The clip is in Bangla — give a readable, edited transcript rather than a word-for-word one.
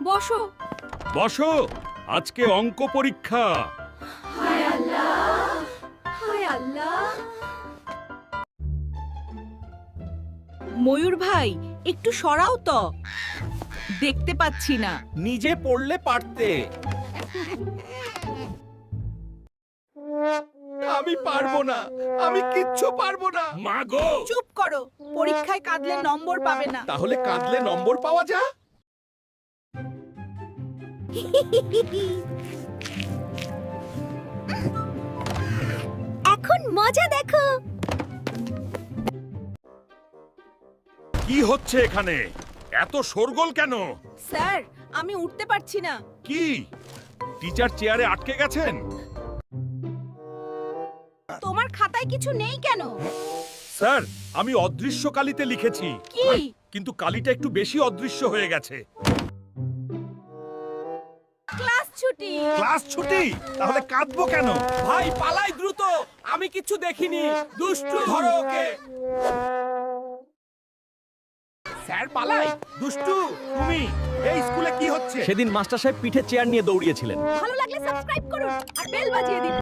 বসো। বসো, আজকে অঙ্ক পরীক্ষা। হায় আল্লাহ, হায় আল্লাহ। ময়ূর ভাই, একটু সরাও তো, দেখতে পাচ্ছি না। নিজে পড়লে পারতে। আমি পারবো না, আমি কিচ্ছু পারবো না। মা গো, চুপ করো, পরীক্ষায় কাঁদলে নম্বর পাবে না। তাহলে কাঁদলে নম্বর পাওয়া যা। এখন মজা দেখো। কি হচ্ছে এখানে? এত শোরগোল কেন? স্যার, আমি উঠতে পারছি না। কি, টিচার চেয়ারে আটকে গেছেন? তোমার খাতায় কিছু নেই কেন? স্যার, আমি অদৃশ্য কালিতে লিখেছি, কি? কিন্তু কালিটা একটু বেশি অদৃশ্য হয়ে গেছে। ক্লাস ছুটি। ক্লাস ছুটি? তাহলে কাঁদবো কেন? ভাই পালাই দ্রুত, আমি কিচ্ছু দেখিনি। দুষ্টু ধরো ওকে। স্যার পালাই। দুষ্টু, তুমি এই স্কুলে কি হচ্ছে? সেদিন মাস্টার সাহেব পিঠে চেয়ার নিয়ে দৌড়িয়েছিলেন। ভালো লাগলে সাবস্ক্রাইব করুন আর বেল বাজিয়ে দিন।